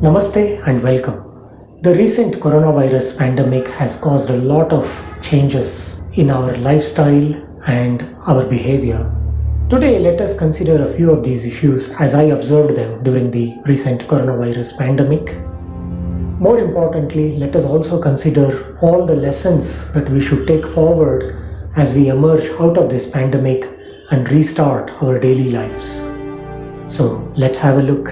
Namaste and welcome. The recent coronavirus pandemic has caused a lot of changes in our lifestyle and our behavior. Today, let us consider a few of these issues as I observed them during the recent coronavirus pandemic. More importantly, let us also consider all the lessons that we should take forward as we emerge out of this pandemic and restart our daily lives. So, let's have a look.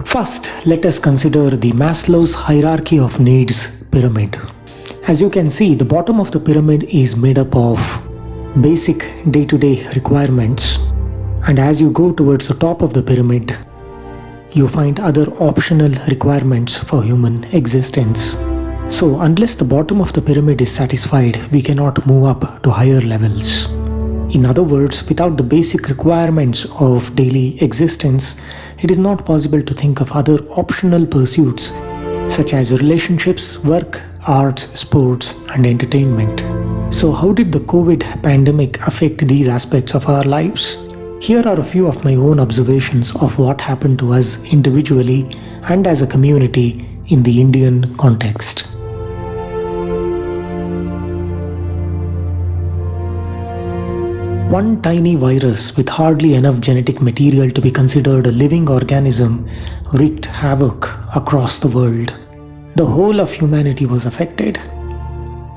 First, let us consider the Maslow's hierarchy of needs pyramid. As you can see, the bottom of the pyramid is made up of basic day-to-day requirements, and as you go towards the top of the pyramid, you find other optional requirements for human existence. So, unless the bottom of the pyramid is satisfied, we cannot move up to higher levels. In other words, without the basic requirements of daily existence, it is not possible to think of other optional pursuits such as relationships, work, arts, sports, and entertainment. So how did the COVID pandemic affect these aspects of our lives? Here are a few of my own observations of what happened to us individually and as a community in the Indian context. One tiny virus with hardly enough genetic material to be considered a living organism wreaked havoc across the world. The whole of humanity was affected.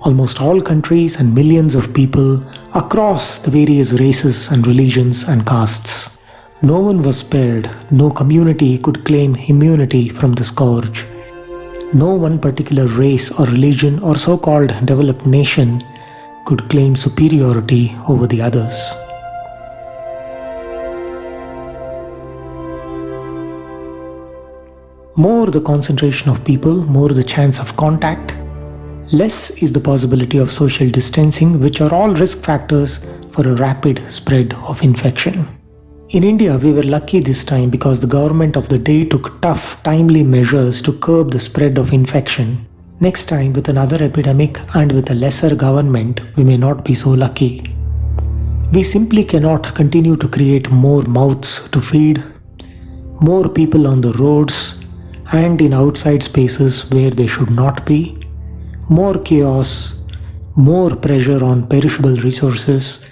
Almost all countries and millions of people across the various races and religions and castes. No one was spared. No community could claim immunity from the scourge. No one particular race or religion or so-called developed nation could claim superiority over the others. More the concentration of people, more the chance of contact, less is the possibility of social distancing, which are all risk factors for a rapid spread of infection. In India, we were lucky this time because the government of the day took tough, timely measures to curb the spread of infection. Next time, with another epidemic and with a lesser government, we may not be so lucky. We simply cannot continue to create more mouths to feed, more people on the roads and in outside spaces where they should not be, more chaos, more pressure on perishable resources,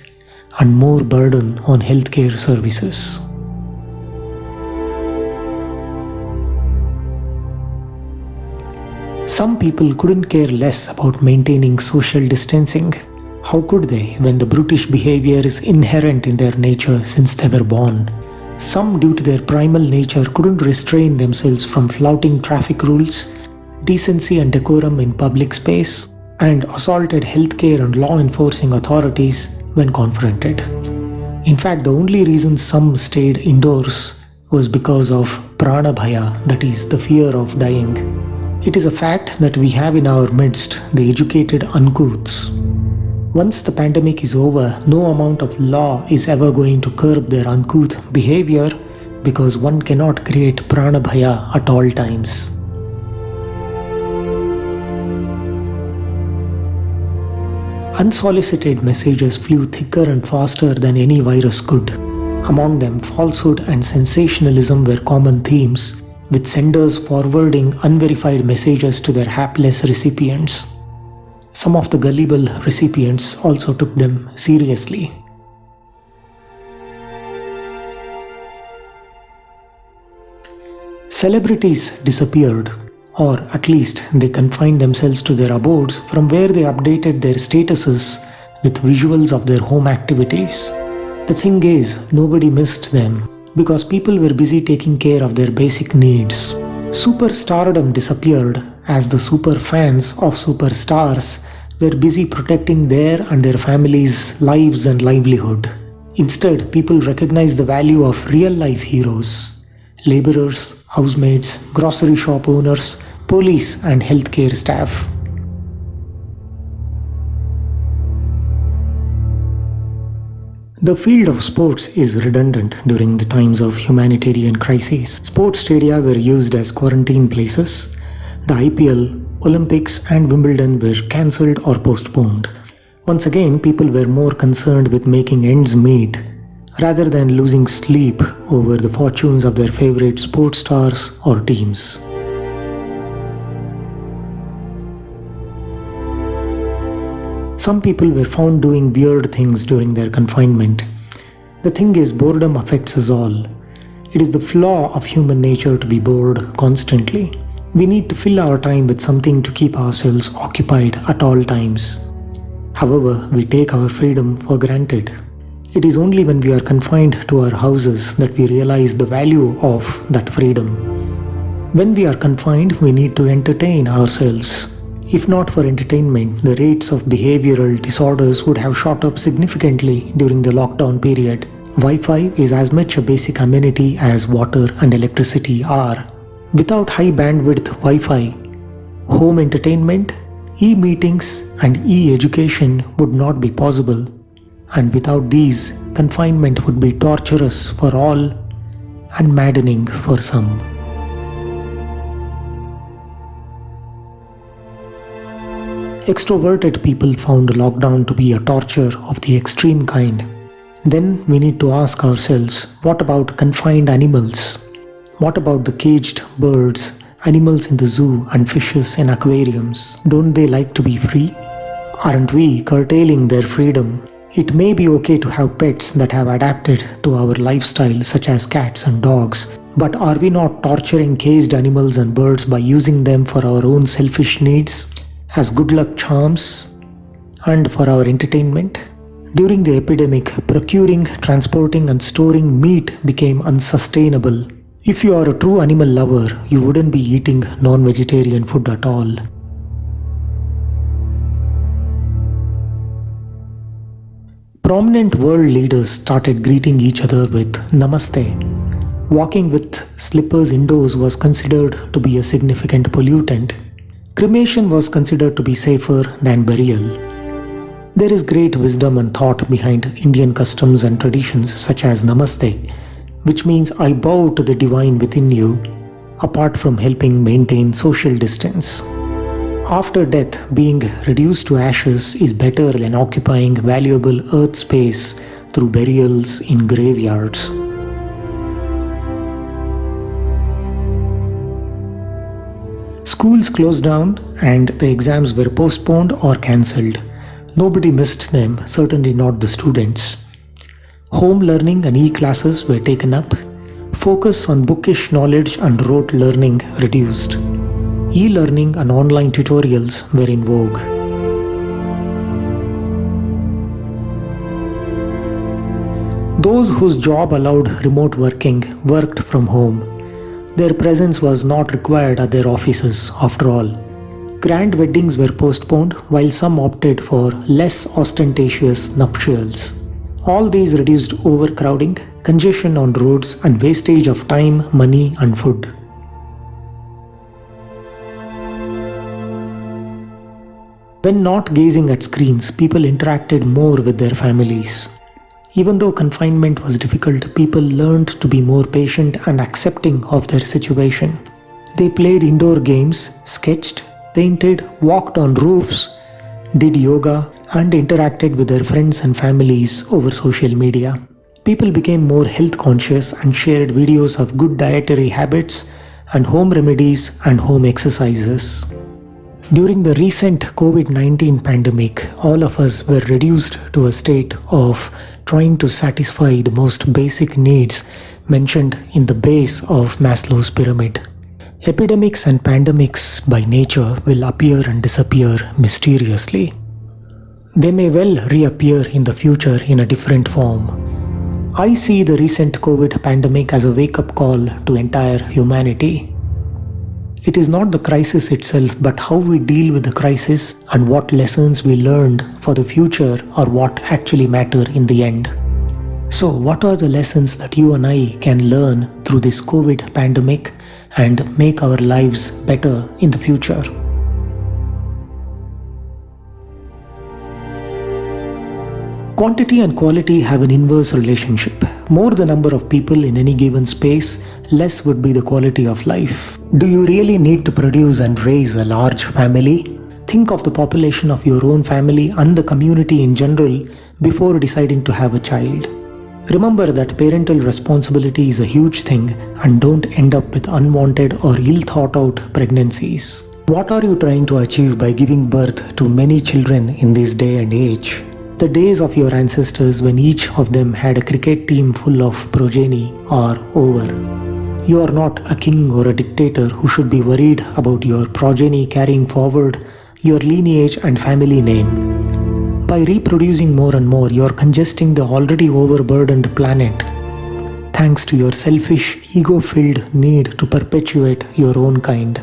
and more burden on healthcare services. Some people couldn't care less about maintaining social distancing. How could they when the brutish behavior is inherent in their nature since they were born? Some, due to their primal nature, couldn't restrain themselves from flouting traffic rules, decency and decorum in public space, and assaulted healthcare and law enforcing authorities when confronted. In fact, the only reason some stayed indoors was because of prana bhaya, that is, the fear of dying. It is a fact that we have in our midst the educated uncouths. Once the pandemic is over, no amount of law is ever going to curb their uncouth behavior because one cannot create prana bhaya at all times. Unsolicited messages flew thicker and faster than any virus could. Among them, falsehood and sensationalism were common themes, with senders forwarding unverified messages to their hapless recipients. Some of the gullible recipients also took them seriously. Celebrities disappeared, or at least they confined themselves to their abodes from where they updated their statuses with visuals of their home activities. The thing is, nobody missed them, because people were busy taking care of their basic needs. Superstardom disappeared as the super fans of superstars were busy protecting their and their families' lives and livelihood. Instead, people recognized the value of real-life heroes: laborers, housemates, grocery shop owners, police and healthcare staff. The field of sports is redundant during the times of humanitarian crises. Sports stadia were used as quarantine places. The IPL Olympics and Wimbledon were cancelled or postponed. Once again, people were more concerned with making ends meet rather than losing sleep over the fortunes of their favorite sports stars or teams. Some people were found doing weird things during their confinement. The thing is, boredom affects us all. It is the flaw of human nature to be bored constantly. We need to fill our time with something to keep ourselves occupied at all times. However, we take our freedom for granted. It is only when we are confined to our houses that we realize the value of that freedom. When we are confined, we need to entertain ourselves. If not for entertainment, the rates of behavioral disorders would have shot up significantly during the lockdown period. Wi-Fi is as much a basic amenity as water and electricity are. Without high bandwidth Wi-Fi, home entertainment, e-meetings and e-education would not be possible. And without these, confinement would be torturous for all and maddening for some. Extroverted people found lockdown to be a torture of the extreme kind. Then we need to ask ourselves, what about confined animals? What about the caged birds, animals in the zoo and fishes in aquariums? Don't they like to be free? Aren't we curtailing their freedom? It may be okay to have pets that have adapted to our lifestyle, such as cats and dogs, but are we not torturing caged animals and birds by using them for our own selfish needs, as good luck charms, and for our entertainment? During the epidemic, procuring, transporting and storing meat became unsustainable. If you are a true animal lover, you wouldn't be eating non-vegetarian food at all. Prominent world leaders started greeting each other with Namaste. Walking with slippers indoors was considered to be a significant pollutant. Cremation was considered to be safer than burial. There is great wisdom and thought behind Indian customs and traditions such as Namaste, which means I bow to the divine within you, apart from helping maintain social distance. After death, being reduced to ashes is better than occupying valuable earth space through burials in graveyards. Schools closed down and the exams were postponed or cancelled. Nobody missed them, certainly not the students. Home learning and e-classes were taken up. Focus on bookish knowledge and rote learning reduced. E-learning and online tutorials were in vogue. Those whose job allowed remote working worked from home. Their presence was not required at their offices after all. Grand weddings were postponed while some opted for less ostentatious nuptials. All these reduced overcrowding, congestion on roads and wastage of time, money and food. When not gazing at screens, people interacted more with their families. Even though confinement was difficult, people learned to be more patient and accepting of their situation. They played indoor games, sketched, painted, walked on roofs, did yoga, and interacted with their friends and families over social media. People became more health conscious and shared videos of good dietary habits and home remedies and home exercises. During the recent Covid-19 pandemic, all of us were reduced to a state of trying to satisfy the most basic needs mentioned in the base of Maslow's pyramid. Epidemics and pandemics by nature will appear and disappear mysteriously. They may well reappear in the future in a different form. I see the recent COVID pandemic as a wake-up call to entire humanity. It is not the crisis itself, but how we deal with the crisis and what lessons we learned for the future are what actually matter in the end. So, what are the lessons that you and I can learn through this COVID pandemic and make our lives better in the future? Quantity and quality have an inverse relationship. More the number of people in any given space, less would be the quality of life. Do you really need to produce and raise a large family? Think of the population of your own family and the community in general before deciding to have a child. Remember that parental responsibility is a huge thing, and don't end up with unwanted or ill thought out pregnancies. What are you trying to achieve by giving birth to many children in this day and age? The days of your ancestors when each of them had a cricket team full of progeny are over. You are not a king or a dictator who should be worried about your progeny carrying forward your lineage and family name. By reproducing more and more, you are congesting the already overburdened planet, thanks to your selfish, ego-filled need to perpetuate your own kind.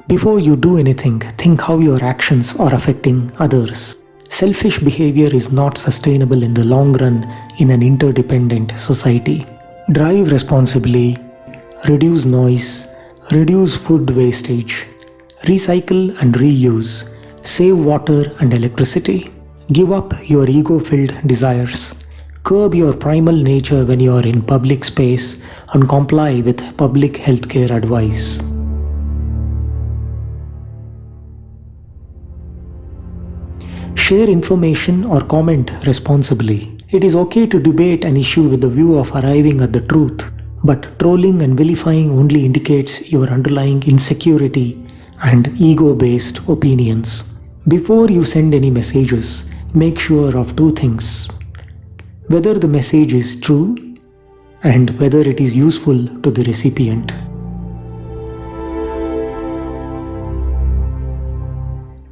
Before you do anything, think how your actions are affecting others. Selfish behavior is not sustainable in the long run in an interdependent society. Drive responsibly, reduce noise, reduce food wastage, recycle and reuse, save water and electricity. Give up your ego-filled desires. Curb your primal nature when you are in public space and comply with public healthcare advice. Share information or comment responsibly. It is okay to debate an issue with the view of arriving at the truth, but trolling and vilifying only indicates your underlying insecurity and ego-based opinions. Before you send any messages, make sure of two things: whether the message is true and whether it is useful to the recipient.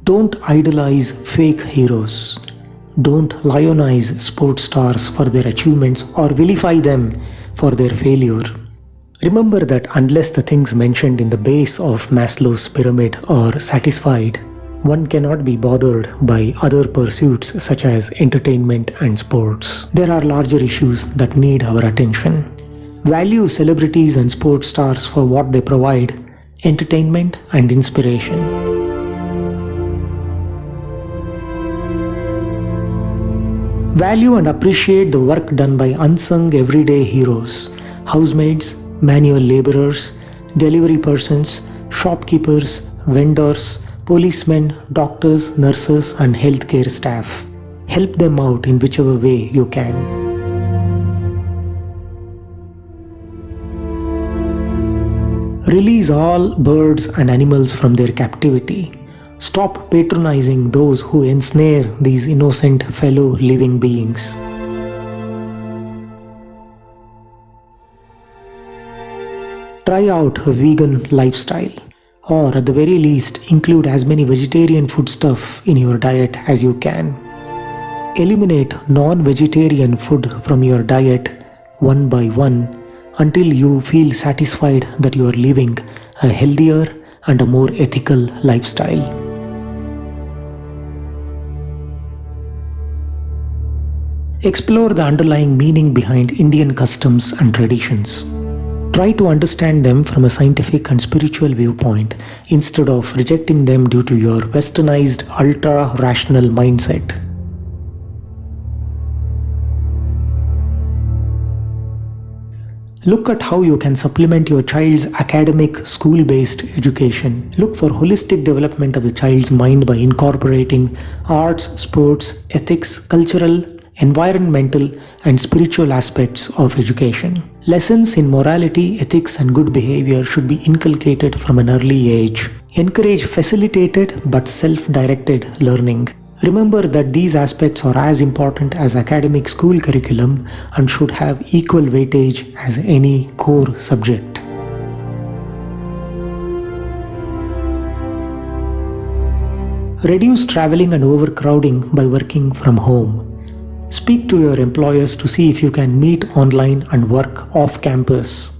Don't idolize fake heroes. Don't lionize sports stars for their achievements or vilify them for their failure. Remember that unless the things mentioned in the base of Maslow's pyramid are satisfied, one cannot be bothered by other pursuits such as entertainment and sports. There are larger issues that need our attention. Value celebrities and sports stars for what they provide: entertainment and inspiration. Value and appreciate the work done by unsung everyday heroes: housemaids, manual laborers, delivery persons, shopkeepers, vendors, policemen, doctors, nurses, and healthcare staff. Help them out in whichever way you can. Release all birds and animals from their captivity. Stop patronizing those who ensnare these innocent fellow living beings. Try out a vegan lifestyle, or at the very least include as many vegetarian foodstuff in your diet as you can. Eliminate non-vegetarian food from your diet one by one until you feel satisfied that you are living a healthier and a more ethical lifestyle. Explore the underlying meaning behind Indian customs and traditions. Try to understand them from a scientific and spiritual viewpoint instead of rejecting them due to your westernized, ultra-rational mindset. Look at how you can supplement your child's academic, school-based education. Look for holistic development of the child's mind by incorporating arts, sports, ethics, cultural, environmental, and spiritual aspects of education. Lessons in morality, ethics, and good behavior should be inculcated from an early age. Encourage facilitated but self-directed learning. Remember that these aspects are as important as academic school curriculum and should have equal weightage as any core subject. Reduce traveling and overcrowding by working from home. Speak to your employers to see if you can meet online and work off campus.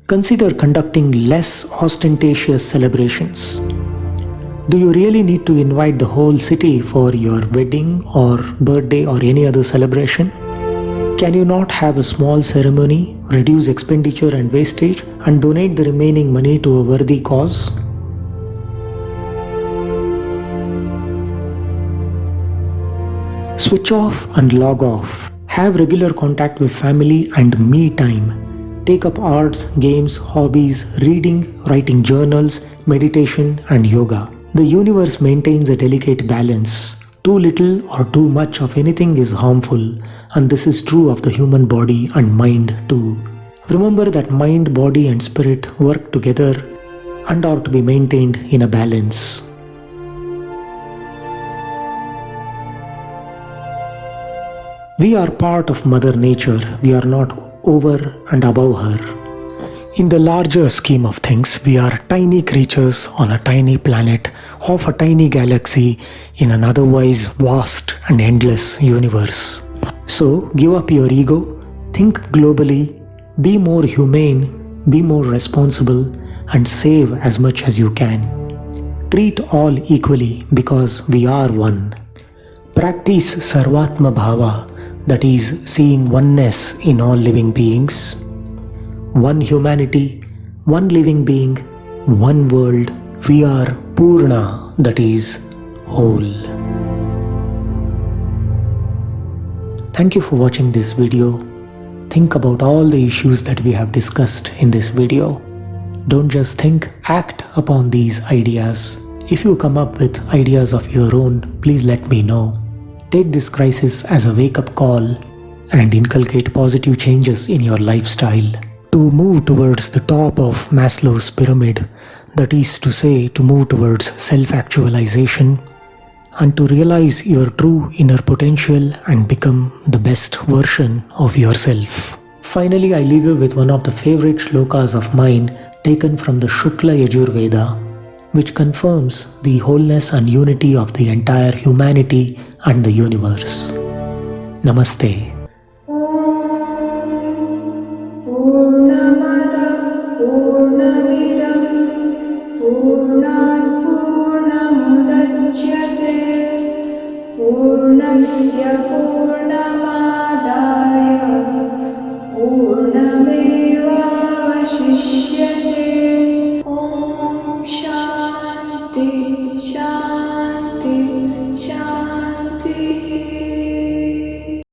Consider conducting less ostentatious celebrations. Do you really need to invite the whole city for your wedding or birthday or any other celebration? Can you not have a small ceremony, reduce expenditure and wastage, and donate the remaining money to a worthy cause? Switch off and log off. Have regular contact with family and me time. Take up arts, games, hobbies, reading, writing journals, meditation, and yoga. The universe maintains a delicate balance. Too little or too much of anything is harmful, and this is true of the human body and mind too. Remember that mind, body, and spirit work together and are to be maintained in a balance. We are part of Mother Nature. We are not over and above her. In the larger scheme of things, we are tiny creatures on a tiny planet of a tiny galaxy in an otherwise vast and endless universe. So, give up your ego, think globally, be more humane, be more responsible, and save as much as you can. Treat all equally because we are one. Practice Sarvatma Bhava, that is, seeing oneness in all living beings. One humanity, one living being, one world. We are Purna, that is, whole. Thank you for watching this video. Think about all the issues that we have discussed in this video. Don't just think, act upon these ideas. If you come up with ideas of your own, please let me know. Take this crisis as a wake-up call and inculcate positive changes in your lifestyle to move towards the top of Maslow's pyramid, that is to say, to move towards self-actualization and to realize your true inner potential and become the best version of yourself. Finally, I leave you with one of the favorite shlokas of mine taken from the Shukla Yajurveda, which confirms the wholeness and unity of the entire humanity and the universe. Namaste. पूर्णस्य पूर्णमादाय पूर्णमेवावशिष्यते।